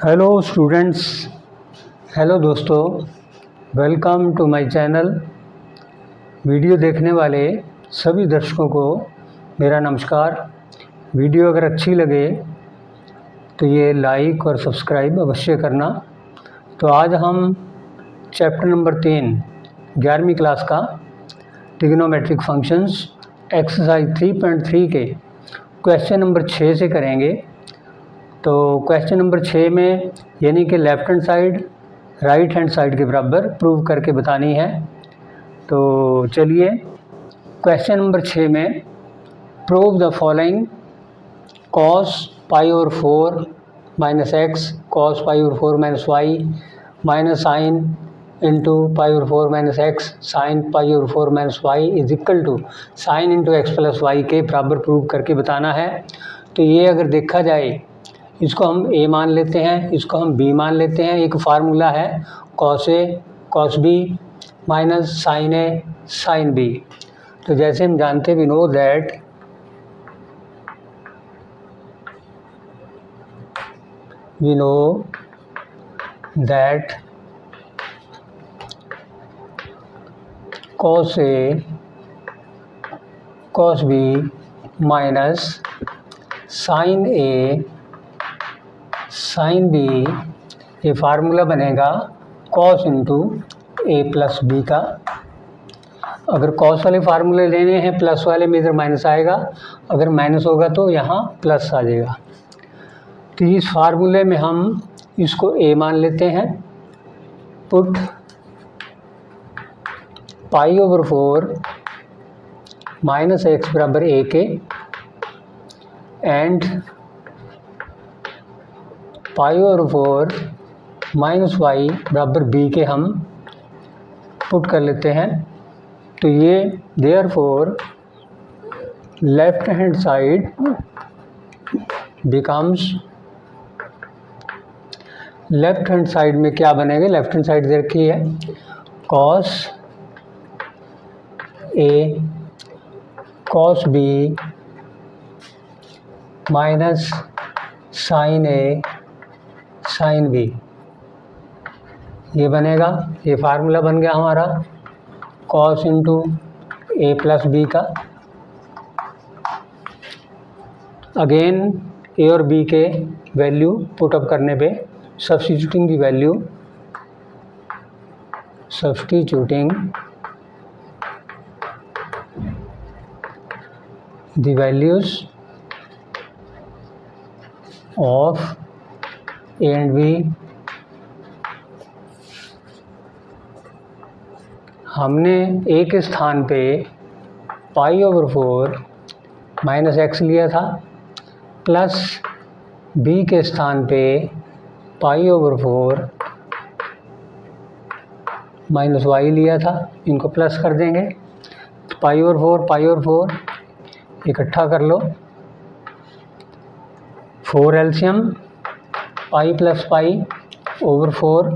Hello students, hello दोस्तों, welcome to my channel. Video देखने वाले सभी दर्शकों को मेरा नमस्कार। वीडियो अगर अच्छी लगे तो ये लाइक और सब्सक्राइब अवश्य करना। तो आज हम चैप्टर नंबर 3 11वीं क्लास का ट्रिग्नोमेट्रिक फंक्शंस एक्सरसाइज 3.3 के क्वेश्चन नंबर 6 से करेंगे। तो क्वेश्चन नंबर 6 में यानी कि left hand side right hand side के बराबर प्रूव करके बतानी है। तो चलिए क्वेश्चन नंबर 6 में prove the following: cos pi over 4 minus x cos pi over 4 minus y minus sine into pi over 4 minus x sine pi over 4 minus y is equal to sine into x plus y के बराबर prove करके बताना है। तो ये अगर देखा जाए, इसको हम a मान लेते हैं, इसको हम b मान लेते हैं। एक फार्मूला है cos a cos b minus sine a साइन b। तो जैसे हम जानते हैं, we know that cos a cos b minus sine a sine B, ये फार्मूला बनेगा cos इंटू ए प्लस बी का। अगर cos वाले फार्मूले लेने हैं, प्लस वाले में इधर माइनस आएगा, अगर माइनस होगा तो यहाँ प्लस आ जाएगा। तो इस फार्मूले में हम इसको a मान लेते हैं। Put pi over 4 minus x बराबर a के and pi over 4 minus y बराबर बी के हम पुट कर लेते हैं। तो ये therefore left hand side becomes, left hand side में क्या बनेगा? लेफ्ट हैंड साइड दे रखी है cos a cos b minus sine a sine B, ये बनेगा। ये फार्मूला बन गया हमारा cos इंटू ए प्लस बी का। अगेन ए और बी के वैल्यू पुटअप करने पे substituting the values of a and b, हमने ए के स्थान पे पाई ओवर 4 माइनस एक्स लिया था, प्लस बी के स्थान पे पाई ओवर 4 माइनस वाई लिया था। इनको प्लस कर देंगे। पाई ओवर 4 इकट्ठा कर लो। 4 LCM, pi plus pi over 4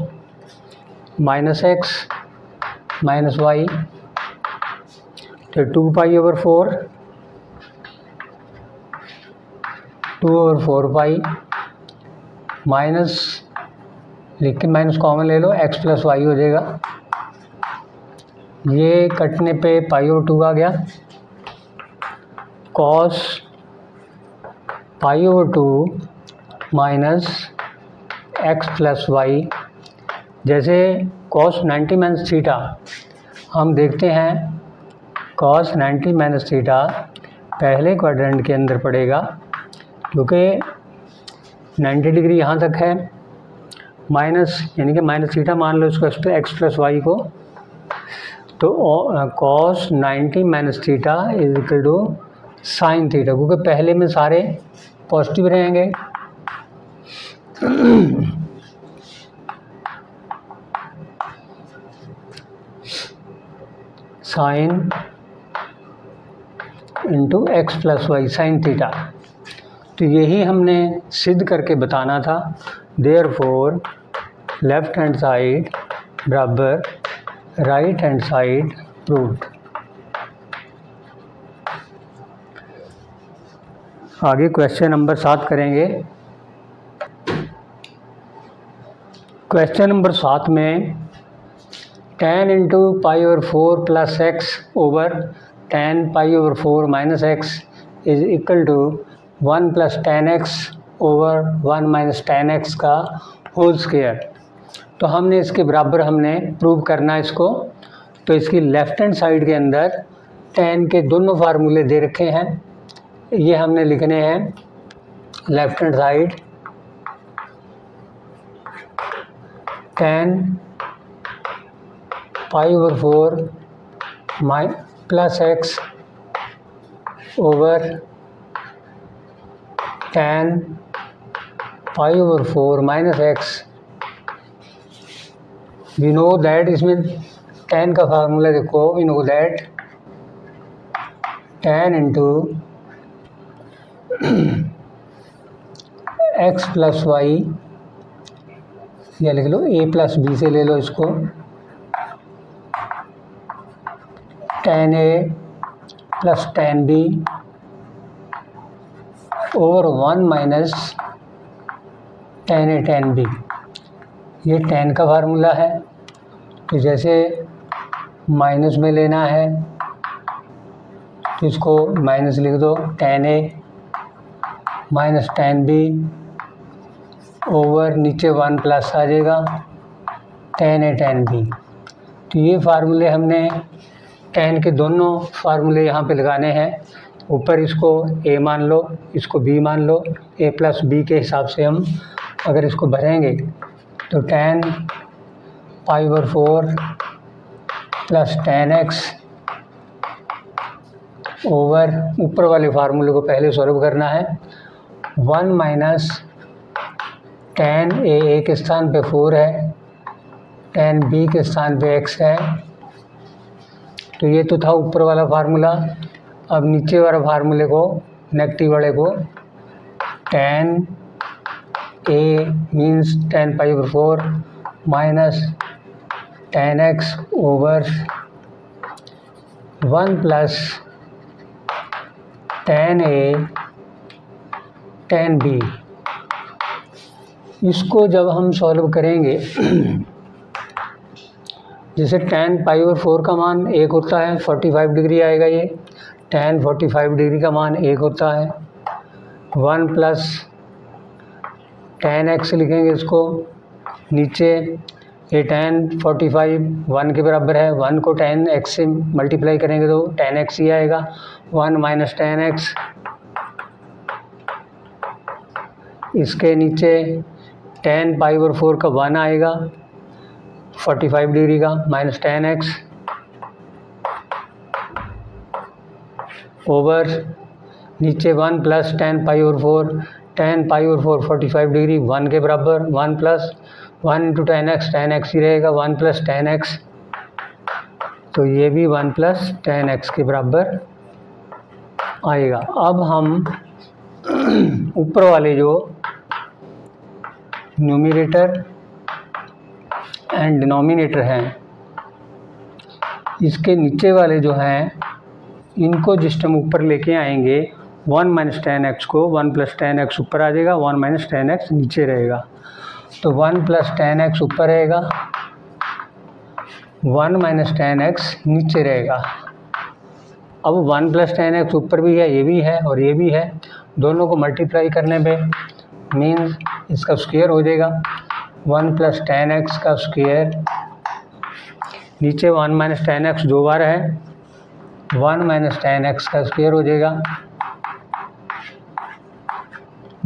minus x minus y, तो 2 pi over 4 2 over 4 pi minus, लिख के माइनस कॉमन ले लो, एक्स प्लस वाई हो जाएगा। ये कटने पे पाई ओवर 2 आ गया। Cos pi over 2 minus x plus y. जैसे cos 90 माइनस थीटा हम देखते हैं, cos 90 माइनस थीटा पहले क्वाड्रेंट के अंदर पड़ेगा, क्योंकि 90 डिग्री यहाँ तक है। माइनस यानी कि माइनस थीटा मान लो इसको, एक्स प्लस वाई को। तो cos 90 minus theta is equal to sine theta, क्योंकि पहले में सारे पॉजिटिव रहेंगे। Sine into x plus y sine theta. तो यही हमने सिद्ध करके बताना था। देयरफॉर लेफ्ट हैंड साइड बराबर राइट हैंड साइड प्रूव्ड। आगे क्वेश्चन नंबर 7 करेंगे। क्वेश्चन नंबर 7 में tan into pi over 4 plus x over tan pi over 4 minus x is equal to 1 plus tan x over 1 minus ten x का whole square. तो हमने इसके बराबर prove करना है इसको। तो इसकी लेफ़्ट हैंड साइड के अंदर tan के दोनों फार्मूले दे रखे हैं, ये हमने लिखने हैं। Left hand side tan pi over 4 plus x over tan pi over 4 minus x. We know that, इसमें tan का फार्मूला देखो, we know that tan into x plus y, या लिख लो a प्लस बी से ले लो इसको, tan a plus tan b over 1 minus tan a tan b। ये tan का फार्मूला है, तो जैसे माइनस में लेना है तो इसको माइनस लिख दो, tan a minus tan b over नीचे 1 प्लस आ जाएगा tan a tan b। तो ये फार्मूले हमने tan के दोनों फार्मूले यहाँ पे लगाने हैं। ऊपर इसको a मान लो, इसको b मान लो। a प्लस b के हिसाब से हम अगर इसको भरेंगे तो tan pi over 4 plus tan x over ऊपर वाले फार्मूले को पहले सॉल्व करना है। 1 माइनस tan a के स्थान पे 4 है, tan b के स्थान पे x है। तो ये तो था ऊपर वाला फार्मूला। अब नीचे वाले फार्मूले को, नेगेटिव वाले को, tan a means tan pi over 4 minus tan x over 1 plus tan a tan b। इसको जब हम सॉल्व करेंगे, जैसे tan पाई ओवर 4 का मान 1 होता है, 45 डिग्री आएगा। ये tan 45 डिग्री का मान 1 होता है। 1 प्लस tan x लिखेंगे इसको, नीचे ये tan 45 1 के बराबर है, 1 को tan x से मल्टीप्लाई करेंगे तो tan x ही आएगा। 1 माइनस tan x, इसके नीचे tan पाई ओवर 4 का 1 आएगा 45 डिग्री का, माइनस tan x ओवर नीचे 1 plus tan pi over 4, tan pi over 4 45 degree 1 के बराबर, 1 प्लस 1 इंटू tan x ही रहेगा, 1 प्लस tan x। तो ये भी 1 प्लस tan x के बराबर आएगा। अब हम ऊपर वाले जो न्यूमरेटर एंड डिनोमिनेटर हैं, इसके नीचे वाले जो हैं, इनको जिस टाइम ऊपर लेके आएंगे 1 माइनस tan x को 1 प्लस tan x ऊपर आ जाएगा, 1 माइनस tan x नीचे रहेगा। तो 1 प्लस tan x ऊपर रहेगा, 1 माइनस tan x नीचे रहेगा। अब 1 प्लस tan x ऊपर भी है, ये भी है और ये भी है, दोनों को मल्टीप्लाई करने पे मीन्स इसका स्क्वायर हो जाएगा। 1 प्लस tan x का स्क्वायर, नीचे 1 माइनस tan x 2 बार है, 1 माइनस tan x का स्क्वायर हो जाएगा।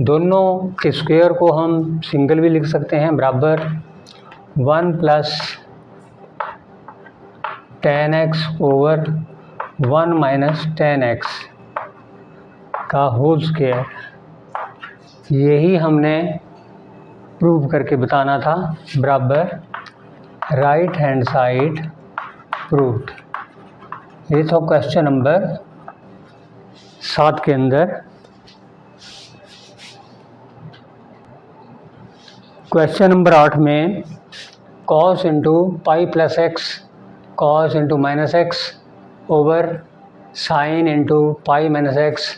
दोनों के स्क्वायर को हम सिंगल भी लिख सकते हैं, बराबर 1 plus tan x over 1 minus tan x का होल स्क्वायर। यही हमने प्रूव करके बताना था, बराबर राइट हैंड साइड प्रूव्ड। ये था क्वेश्चन नंबर 7 के अंदर। क्वेश्चन नंबर 8 में cos into pi plus x cos into minus x over sine into pi minus x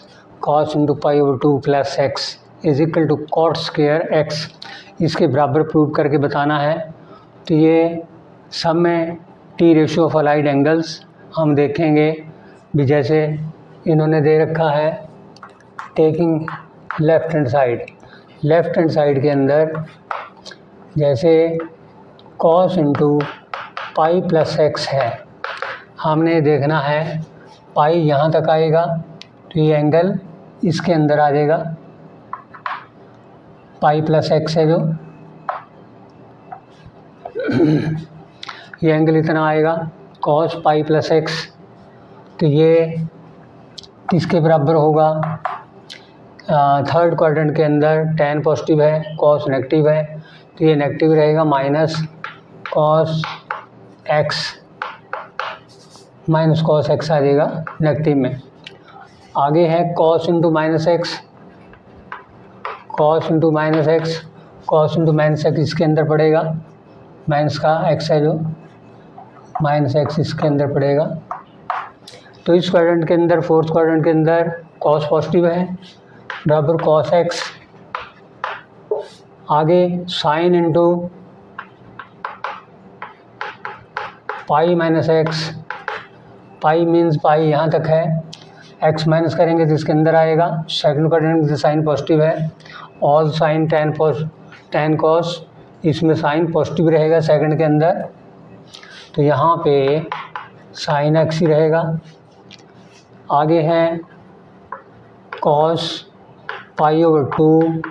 cos into pi over 2 plus x is equal to cot square x. इसके बराबर prove करके बताना है। तो ये सम में T ratio of allied angles हम देखेंगे भी। जैसे इन्होंने दे रखा है टेकिंग लेफ़्ट हैंड साइड के अंदर जैसे cos into pi plus x है, हमने देखना है पाई यहाँ तक आएगा तो ये एंगल इसके अंदर आ जाएगा, पाई प्लस एक्स है जो ये एंगल इतना आएगा कॉस पाई प्लस एक्स। तो ये किसके बराबर होगा? थर्ड क्वाड्रेंट के अंदर tan पॉजिटिव है, कॉस नेगेटिव है, तो ये नेगेटिव रहेगा, माइनस कॉस एक्स आ जाएगा नेगेटिव में। आगे है cos into minus x, cos into minus x इसके अंदर पड़ेगा, माइनस का एक्स है जो माइनस एक्स इसके अंदर पड़ेगा। तो इस क्वाड्रेंट के अंदर, फोर्थ क्वाड्रेंट के अंदर कॉस पॉजिटिव है बराबर कॉस एक्स। आगे sign into pi minus x, पाई मीन्स पाई यहाँ तक है, एक्स माइनस करेंगे तो इसके अंदर आएगा। सेकंड क्वाड्रेंट में साइन पॉजिटिव है, ऑल साइन टेन कॉस, इसमें साइन पॉजिटिव रहेगा सेकंड के अंदर, तो यहाँ पे साइन एक्स ही रहेगा। आगे है cos pi over 2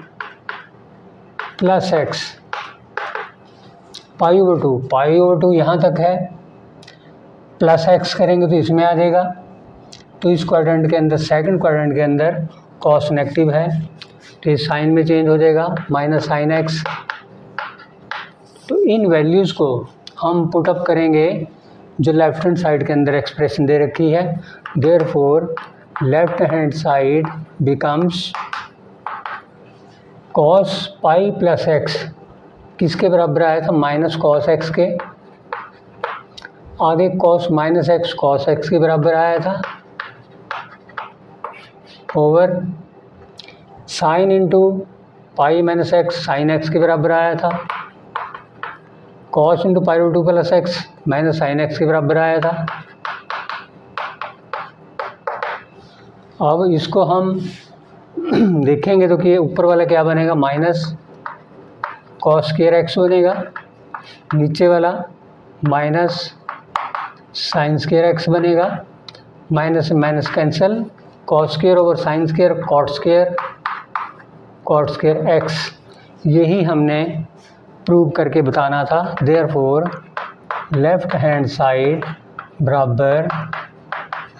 plus x, पाई ओवर 2 यहाँ तक है, प्लस एक्स करेंगे तो इसमें आ जाएगा। तो इस क्वाड्रेंट के अंदर, सेकंड क्वाड्रेंट के अंदर कॉस नेगेटिव है तो ये साइन में चेंज हो जाएगा, माइनस साइन एक्स। तो इन वैल्यूज़ को हम पुट अप करेंगे जो लेफ्ट हैंड साइड के अंदर एक्सप्रेशन दे रखी है। Therefore left hand side becomes cos pi plus x, किसके बराबर आया था? माइनस कॉस एक्स के। आगे cos minus x cos x के बराबर आया था, over sine into pi minus x sine x के बराबर आया था, cos into pi over 2 plus x minus sine x के बराबर आया था। अब इसको हम देखेंगे तो कि ऊपर वाला क्या बनेगा? माइनस कॉस स्क्वायर एक्स बनेगा, नीचे वाला माइनस साइन स्क्वायर एक्स बनेगा, minus minus cancel, cos square over sine square cot square x. यही हमने प्रूव करके बताना था। देयरफॉर लेफ्ट हैंड साइड बराबर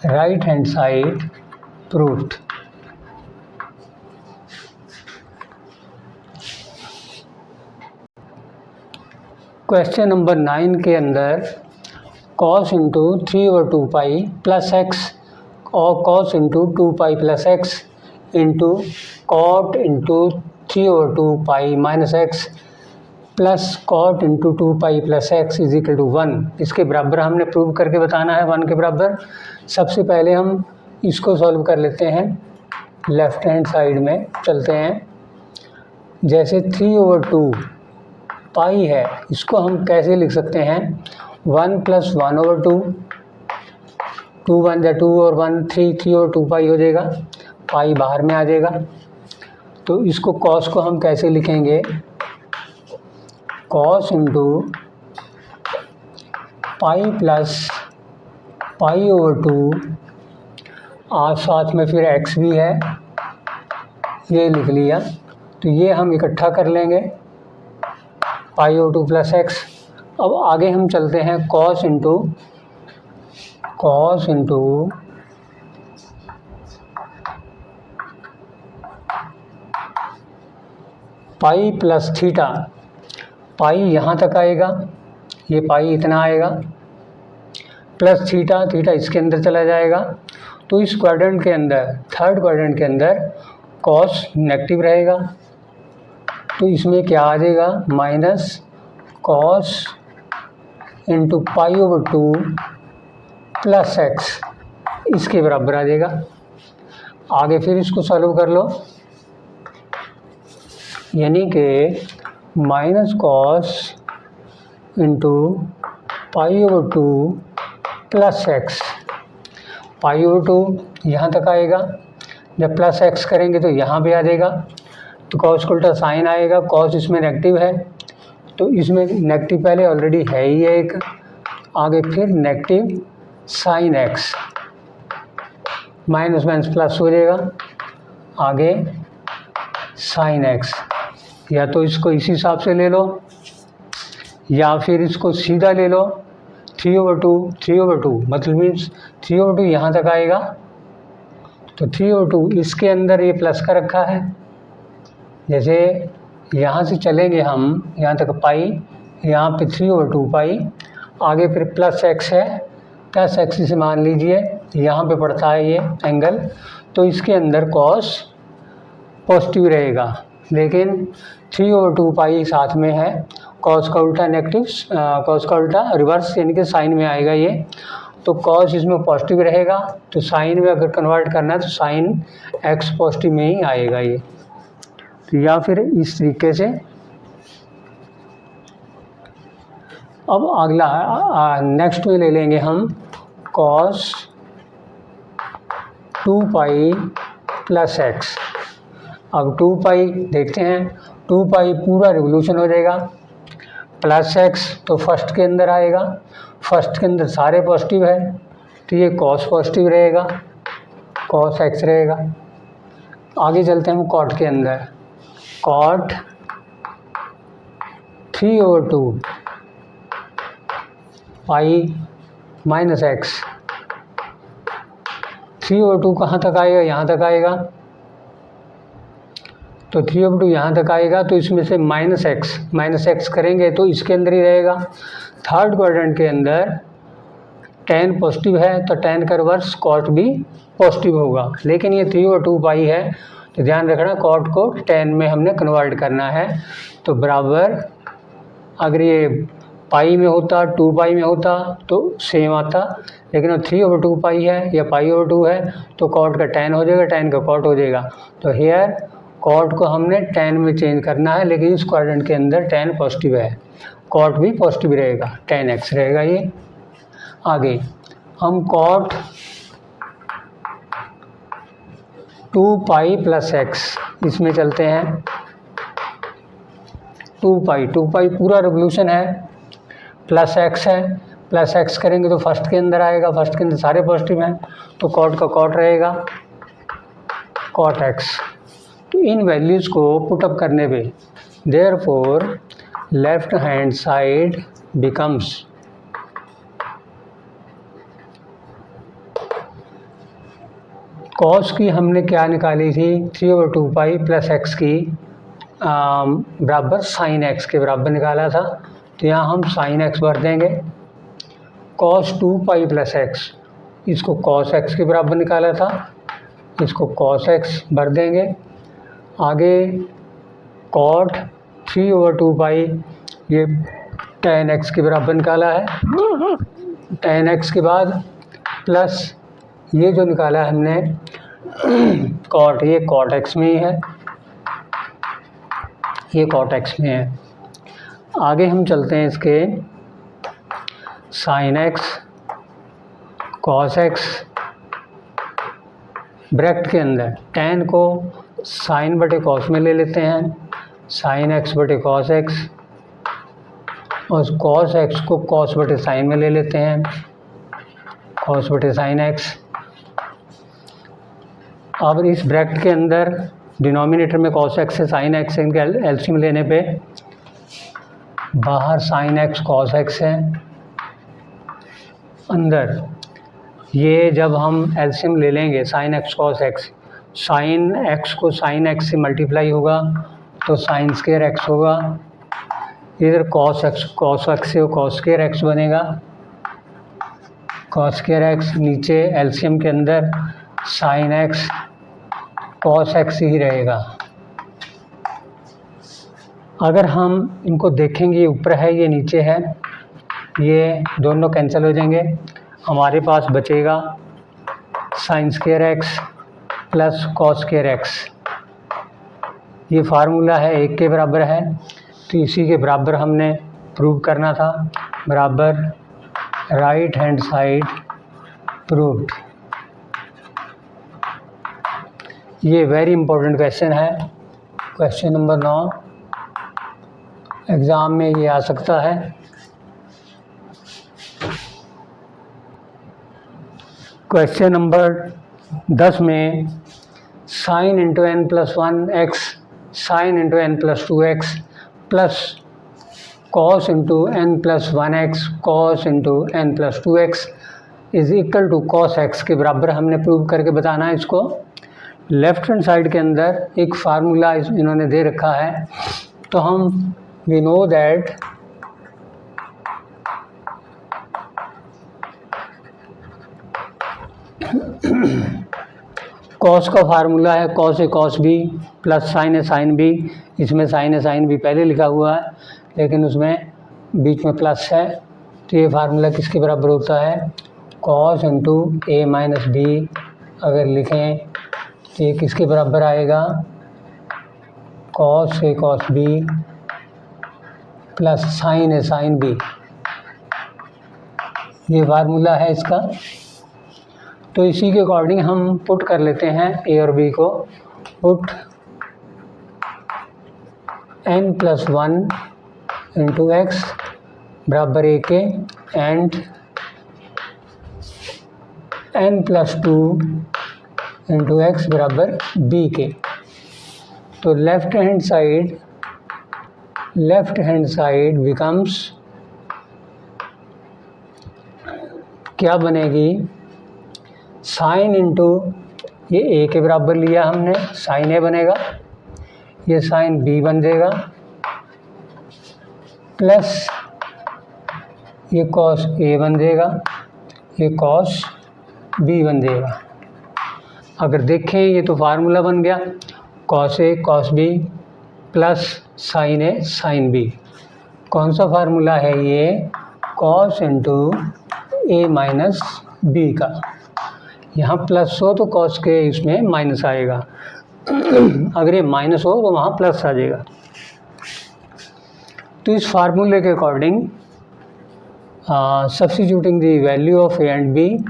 right hand side proved. Question number 9 के अंदर cos into 3/2 pi plus x और cos into 2 pi plus x into cot into 3/2 pi minus x plus cot into 2 pi plus x is equal to 1, इसके बराबर हमने prove करके बताना है 1 के बराबर। सबसे पहले हम इसको सॉल्व कर लेते हैं, लेफ्ट हैंड साइड में चलते हैं। जैसे 3/2 पाई है, इसको हम कैसे लिख सकते हैं? 1 + 1/2, 2 1 जा 2 और 1 3/2 पाई हो जाएगा, पाई बाहर में आ जाएगा। तो इसको कॉस को हम कैसे लिखेंगे? Cos into pi plus pi over 2 और साथ में फिर एक्स भी है, ये लिख लिया। तो ये हम इकट्ठा कर लेंगे, पाई ओवर 2 प्लस एक्स। अब आगे हम चलते हैं cos into pi plus theta, pi यहाँ तक आएगा, ये पाई इतना आएगा, प्लस थीटा, थीटा इसके अंदर चला जाएगा। तो इस क्वाड्रेंट के अंदर, थर्ड क्वाड्रेंट के अंदर कॉस नेगेटिव रहेगा, तो इसमें क्या आ जाएगा? Minus cos into pi over 2 plus x, इसके बराबर आ जाएगा। आगे फिर इसको सॉल्व कर लो, यानी कि minus cos into π/2 plus x. π/2 यहाँ तक आएगा, जब प्लस एक्स करेंगे तो यहाँ पे आ जाएगा, तो कॉस को उल्टा साइन आएगा। कॉस इसमें नेगेटिव है तो इसमें नेगेटिव पहले ऑलरेडी है ही एक, आगे फिर negative sine x, minus minus plus हो जाएगा, आगे साइन एक्स। या तो इसको इस हिसाब से ले लो या फिर इसको सीधा ले लो, 3/2 मतलब मीन्स 3/2 यहाँ तक आएगा, तो 3/2 इसके अंदर ये प्लस का रखा है। जैसे यहाँ से चलेंगे हम यहाँ तक पाई, यहाँ पे 3/2 पाई, आगे फिर प्लस एक्स है, प्लस एक्स से मान लीजिए यहाँ पे पड़ता है ये एंगल, तो इसके अंदर कॉस पॉजिटिव रहेगा, लेकिन 3/2 पाई साथ में है, कॉस का उल्टा नेगेटिव, कॉस का उल्टा रिवर्स यानी कि साइन में आएगा ये, तो कॉस इसमें पॉजिटिव रहेगा, तो साइन में अगर कन्वर्ट करना है तो साइन एक्स पॉजिटिव में ही आएगा ये। तो या फिर इस तरीके से। अब अगला नेक्स्ट में ले लेंगे हम कॉस 2 प्लस एक्स। अब 2 देखते हैं, 2 पूरा रिवोल्यूशन हो जाएगा, प्लस एक्स तो फर्स्ट के अंदर आएगा, फर्स्ट के अंदर सारे पॉजिटिव है तो ये कॉस पॉजिटिव रहेगा, कॉस एक्स रहेगा। आगे चलते हैं हम कॉट के अंदर, कॉट 3/2 पाई माइनस एक्स। 3/2 कहाँ तक आएगा, यहाँ तक आएगा, तो 3/2 यहाँ तक आएगा, तो इसमें से माइनस एक्स करेंगे तो इसके अंदर ही रहेगा। थर्ड क्वाड्रेंट के अंदर tan पॉजिटिव है तो tan का रिवर्स कॉट भी पॉजिटिव होगा, लेकिन ये 3/2 पाई है तो ध्यान रखना कॉट को tan में हमने कन्वर्ट करना है, तो बराबर अगर ये पाई में होता 2 पाई में होता तो सेम आता, लेकिन अब 3/2 पाई है या π/2 है तो कॉट का tan हो जाएगा, tan का कॉट हो जाएगा, तो हेयर कॉट को हमने tan में चेंज करना है, लेकिन इस क्वाड्रेंट के अंदर tan पॉजिटिव है, कॉट भी पॉजिटिव रहेगा, tan x रहेगा ये। आगे हम कॉट 2 प्लस एक्स इसमें चलते हैं। 2 पूरा रिवोल्यूशन है, प्लस एक्स है, प्लस एक्स करेंगे तो फर्स्ट के अंदर आएगा, फर्स्ट के अंदर सारे पॉजिटिव हैं तो कॉट का कॉट रहेगा, कॉट एक्स। तो इन वैल्यूज़ को पुटअप करने पे therefore left hand side becomes cos की हमने क्या निकाली थी 3/2 पाई प्लस एक्स की बराबर साइन एक्स के बराबर निकाला था, तो यहाँ हम साइन एक्स भर देंगे। कॉस 2 पाई प्लस एक्स इसको कॉस एक्स के बराबर निकाला था, इसको कॉस एक्स भर देंगे। आगे कॉट 3/2 पाई ये tan एक्स के बराबर निकाला है, tan एक्स के बाद प्लस ये जो निकाला है हमने कॉट, ये कॉट एक्स में ही है, ये कॉट एक्स में है। आगे हम चलते हैं इसके sine x cos x, bracket के अंदर tan को साइन बटे कॉस में ले लेते हैं, साइन एक्स बटे कॉस एक्स, और कॉस एक्स को कॉस बटे साइन में ले लेते हैं, कॉस बटे साइन एक्स। अब इस ब्रैकेट के अंदर डिनोमिनेटर में कॉस एक्स से साइन एक्स इनके एलसीएम लेने पे बाहर साइन एक्स कॉस एक्स है, अंदर ये जब हम एलसीएम ले लेंगे sine x cos x, sine x को साइन एक्स से मल्टीप्लाई होगा तो साइन स्क्वायर एक्स होगा, इधर कॉस एक्स से कॉस स्क्वायर एक्स बनेगा, कॉस स्क्वायर एक्स, नीचे एलसीएम के अंदर साइन एक्स कॉस एक्स ही रहेगा। अगर हम इनको देखेंगे ये ऊपर है ये नीचे है, ये दोनों कैंसिल हो जाएंगे, हमारे पास बचेगा sign square x plus cos square x. ये फार्मूला है 1 के बराबर है, तो इसी के बराबर हमने प्रूव करना था, बराबर राइट हैंड साइड प्रूव्ड। ये वेरी इंपॉर्टेंट क्वेश्चन है, क्वेश्चन नंबर 9 एग्ज़ाम में ये आ सकता है। क्वेश्चन नंबर 10 में sine into n plus 1x sine into n plus 2x plus cos into n plus 1x cos into n plus 2x is equal to cos x के बराबर हमने prove करके बताना है इसको। लेफ्ट हैंड साइड के अंदर एक फार्मूला इन्होंने दे रखा है, तो हम वी नो दैट कॉस का फार्मूला है cos A cos B plus sign A sine B. इसमें साइन ए साइन बी पहले लिखा हुआ है लेकिन उसमें बीच में प्लस है, तो ये फार्मूला किसके बराबर होता है, cos into a minus B. अगर लिखें तो ये किसके बराबर आएगा, cos A cos B plus sign A sine B. ये फार्मूला है इसका। तो इसी के अकॉर्डिंग हम पुट कर लेते हैं ए और बी को। Put n plus 1 into x बराबर ए के and n plus 2 into x बराबर बी के। तो लेफ्ट हैंड साइड बिकम्स क्या बनेगी, साइन इंटू ये ए के बराबर लिया हमने, साइन ए बनेगा, ये साइन बी बन जाएगा, प्लस ये कॉस ए बन जाएगा, ये कॉस बी बन जाएगा। अगर देखें ये तो फार्मूला बन गया, cos A cos B plus sign A sine B. कौन सा फार्मूला है ये, cos into a minus B का। यहाँ प्लस हो तो कॉस के इसमें माइनस आएगा, अगर ये माइनस हो तो वहाँ प्लस आ जाएगा। तो इस फार्मूले के according substituting the value of a and b,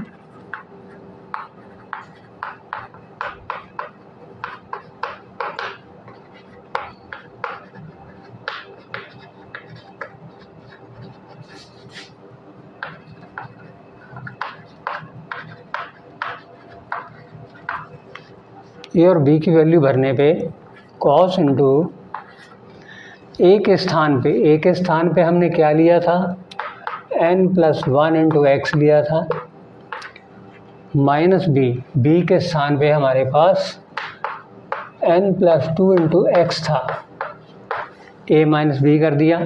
a और बी की वैल्यू भरने पे कॉस इंटू ए के स्थान पे हमने क्या लिया था, n प्लस 1 इंटू एक्स लिया था, माइनस बी के स्थान पे हमारे पास n प्लस 2 इंटू एक्स था, a माइनस बी कर दिया,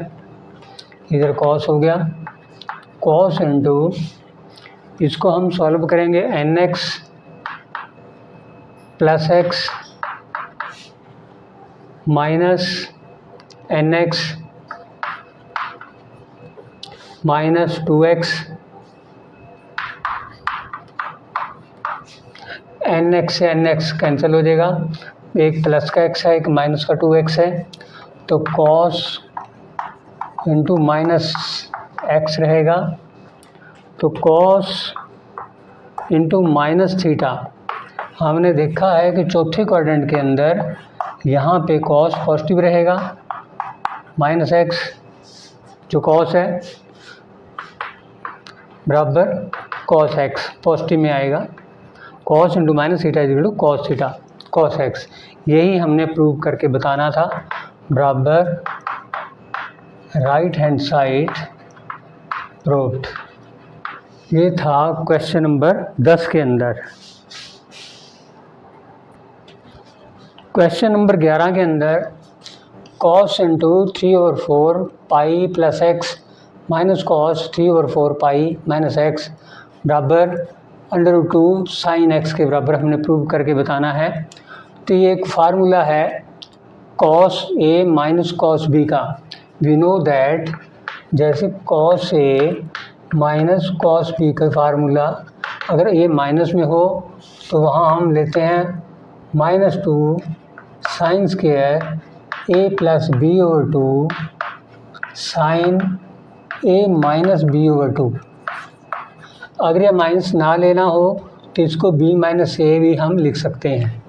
इधर कॉस हो गया, कॉस इंटू इसको हम सॉल्व करेंगे nx plus x minus nx minus 2x, nx से nx कैंसिल हो जाएगा, एक प्लस का x है एक माइनस का 2x है, तो cos इंटू माइनस एक्स रहेगा, तो cos इंटू माइनस थीटा। हमने देखा है कि चौथे क्वाड्रेंट के अंदर यहाँ पे cos पॉजिटिव रहेगा, माइनस एक्स जो cos है बराबर cos x पॉजिटिव में आएगा, cos into minus theta is equal to cos theta cos x। यही हमने प्रूव करके बताना था, बराबर राइट हैंड साइड प्रूव्ड। ये था क्वेश्चन नंबर 10 के अंदर। क्वेश्चन नंबर 11 के अंदर cos into 3/4 pi plus x minus cos 3/4 pi minus x बराबर √2 साइन एक्स के बराबर हमने प्रूव करके बताना है। तो ये एक फार्मूला है cos a minus cos b का। वी नो दैट जैसे cos a minus cos b का फार्मूला अगर a माइनस में हो तो वहाँ हम लेते हैं -2 sine square a plus b/2 sine a minus b over two. अगर ये माइनस ना लेना हो तो इसको बी माइनस ए भी हम लिख सकते हैं।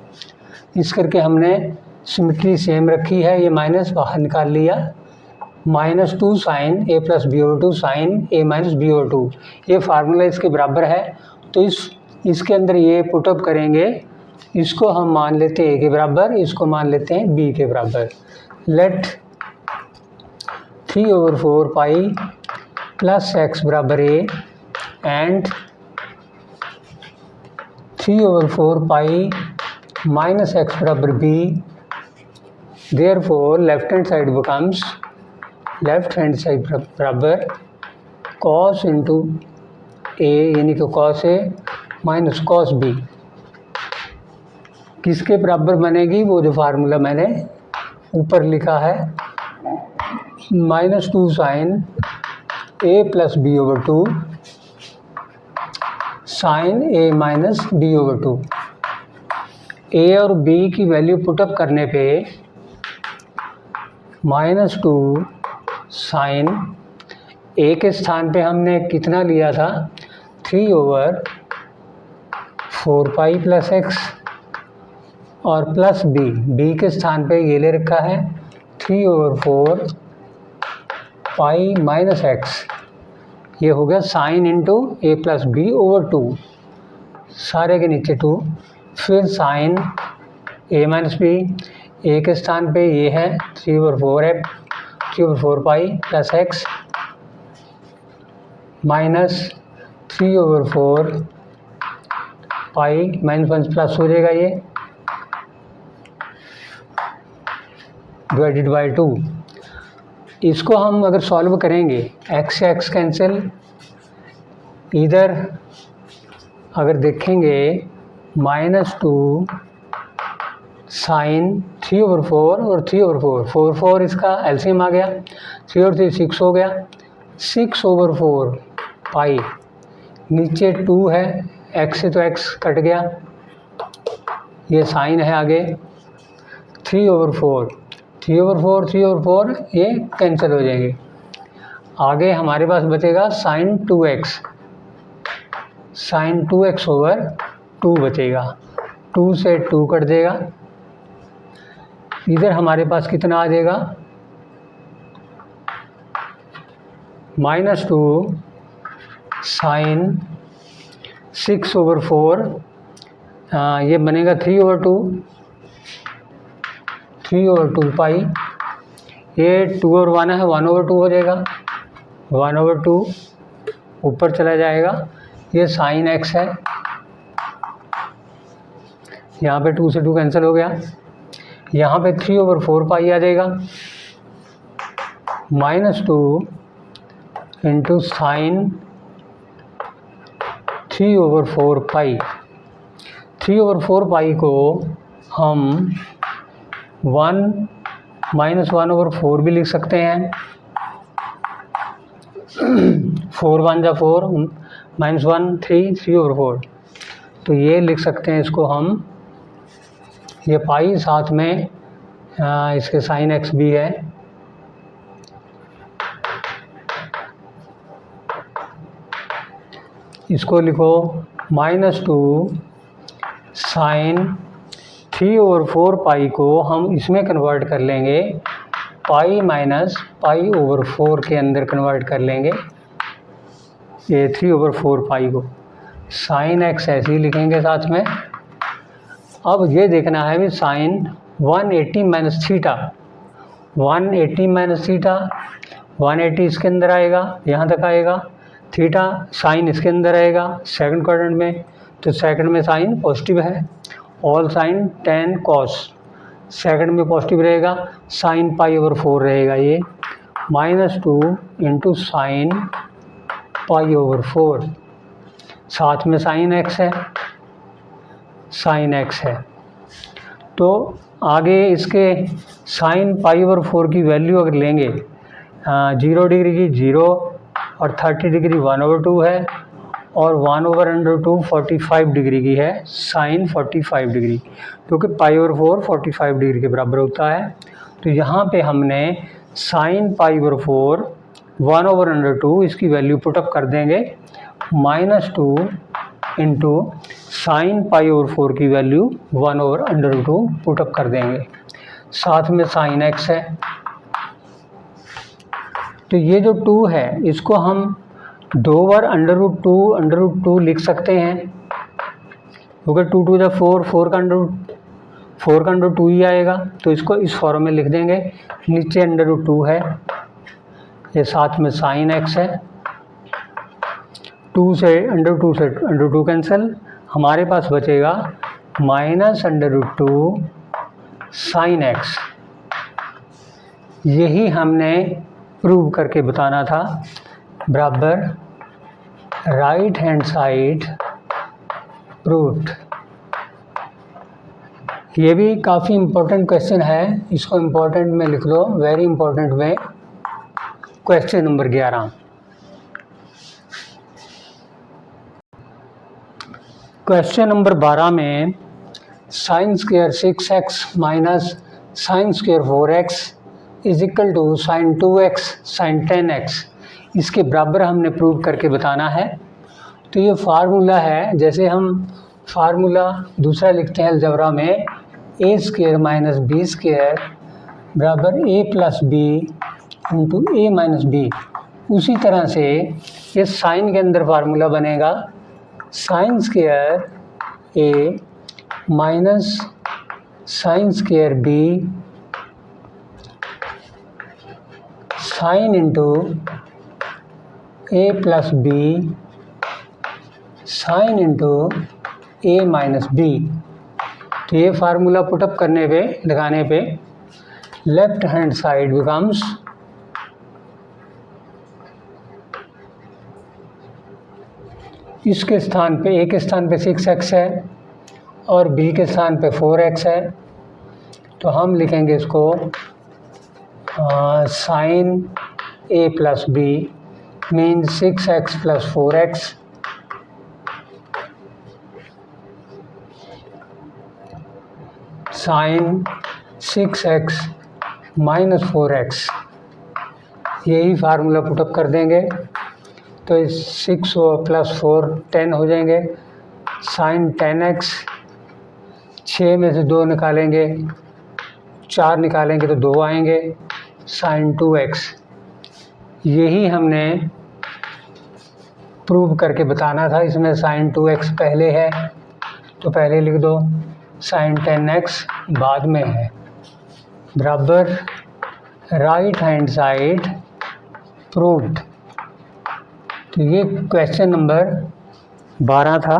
इस करके हमने सिमेट्री सेम रखी है, ये माइनस बाहर निकाल लिया। -2 sine a plus b over two sine a minus b over two, ये फार्मूला इसके बराबर है। तो इसके अंदर ये पुटअप करेंगे, इसको हम मान लेते हैं ए के बराबर, इसको मान लेते हैं बी के बराबर। लेट 3/4 पाई प्लस एक्स बराबर a and 3/4 pi minus x बराबर b. Therefore left hand side becomes, left hand side बराबर कॉस इंटू ए यानी कि cos a minus cos b. किसके बराबर बनेगी, वो जो फार्मूला मैंने ऊपर लिखा है, -2 sine a plus b over two sine a minus b over two. A और बी की वैल्यू पुटअप करने पे -2 साइन ए के स्थान पे हमने कितना लिया था, 3/4 पाई प्लस एक्स, और प्लस बी के स्थान पे ये ले रखा है 3/4 पाई माइनस एक्स। ये हो गया साइन इंटू ए प्लस बी ओवर टू, सारे के नीचे 2, फिर sine a minus b, a के स्थान पे ये है 3/4 है, 3/4 pi plus x minus 3/4 pi -1 plus हो जाएगा ये डिवाइडेड बाई 2। इसको हम अगर सॉल्व करेंगे, एक्स से एक्स कैंसिल, इधर अगर देखेंगे -2 साइन 3/4 और 3/4, 4 इसका एलसीएम आ गया, 3 और 3 6 हो गया, 6/4 पाई, नीचे 2 है, एक्स से तो एक्स कट गया, ये साइन है आगे 3/4, 3/4 ये कैंसिल हो जाएंगे। आगे हमारे पास बचेगा sign 2x, sign 2x over 2 बचेगा, 2 से 2 कट देगा, इधर हमारे पास कितना आ जाएगा, -2 साइन 6/4, ये बनेगा 3/2 पाई, ये 2 और 1 है, 1/2 हो जाएगा, 1/2 ऊपर चला जाएगा, ये साइन एक्स है, यहाँ पे 2 से 2 कैंसिल हो गया, यहाँ पे 3/4 पाई आ जाएगा, -2 इंटू साइन 3/4 पाई। 3/4 पाई को हम 1 - 1/4 भी लिख सकते हैं, 4 1 जा 4, -1 3/4, तो ये लिख सकते हैं इसको हम, ये पाई साथ में इसके साइन एक्स भी है, इसको लिखो -2 साइन 3/4 पाई को हम इसमें कन्वर्ट कर लेंगे, पाई माइनस पाई/4 के अंदर कन्वर्ट कर लेंगे, ये 3/4 पाई को, साइन एक्स ऐसे ही लिखेंगे साथ में। अब ये देखना है भी sine 180 minus theta, 180 minus theta, 180 इसके अंदर आएगा, यहाँ तक आएगा, थीटा साइन इसके अंदर आएगा सेकंड क्वाड्रेंट में, तो सेकंड में साइन पॉजिटिव है, all sine tan cos second में पॉजिटिव रहेगा, साइन पाई/4 रहेगा, ये -2 इंटू साइन पाई/4, साथ में साइन एक्स है, साइन एक्स है। तो आगे इसके साइन पाई/4 की वैल्यू अगर लेंगे, 0 डिग्री की 0 और 30 डिग्री 1/2 है, और 1/√2 45 डिग्री की है, साइन 45 डिग्री, क्योंकि पाई/4 45 डिग्री के बराबर होता है। तो यहाँ पे हमने साइन पाई ओवर 4 1/√2 इसकी वैल्यू पुटअप कर देंगे, -2 इंटू साइन पाई ओवर 4 की वैल्यू 1/√2 पुटअप कर देंगे, साथ में साइन एक्स है। तो ये जो 2 है इसको हम 2 बार √2 लिख सकते हैं, क्योंकि 2 टू द 4, 4 का √2 ही आएगा, तो इसको इस फॉर्म में लिख देंगे। नीचे √2 है, ये साथ में साइन एक्स है, 2 से √2 कैंसिल, हमारे पास बचेगा -√2 साइन एक्स। यही हमने प्रूव करके बताना था, बराबर राइट हैंड साइड प्रूव्ड। ये भी काफ़ी इम्पोर्टेंट क्वेश्चन है, इसको इम्पोर्टेंट में लिख लो, वेरी इम्पोर्टेंट में। क्वेश्चन नंबर 11, क्वेश्चन नंबर 12 में sine square 6x minus sine square 4x is equal to sine 2x sine 10x, इसके बराबर हमने प्रूव करके बताना है। तो ये फार्मूला है, जैसे हम फार्मूला दूसरा लिखते हैं अलजेब्रा में, a square minus b square बराबर a plus b into a minus b, उसी तरह से ये साइन के अंदर फार्मूला बनेगा, sine square a minus sine square b sine into A plus b sine into a minus b. तो ये फार्मूला पुटअप करने पे, लगाने पे, लेफ्ट हैंड साइड बिकम्स इसके स्थान पे, ए के स्थान पे 6x है और बी के स्थान पे 4x है, तो हम लिखेंगे इसको sine a plus b mean 6x plus 4x sine 6x minus 4x। यही फार्मूला पुटअप कर देंगे, तो इस 6 प्लस 4 10 हो जाएंगे, साइन 10x, 6 में से 2 निकालेंगे, 4 निकालेंगे तो 2 आएंगे, साइन 2x। यही हमने प्रूव करके बताना था। इसमें साइन 2x पहले है तो पहले लिख दो, साइन 10x बाद में है, बराबर राइट हैंड साइड प्रूव्ड। तो ये क्वेश्चन नंबर 12 था।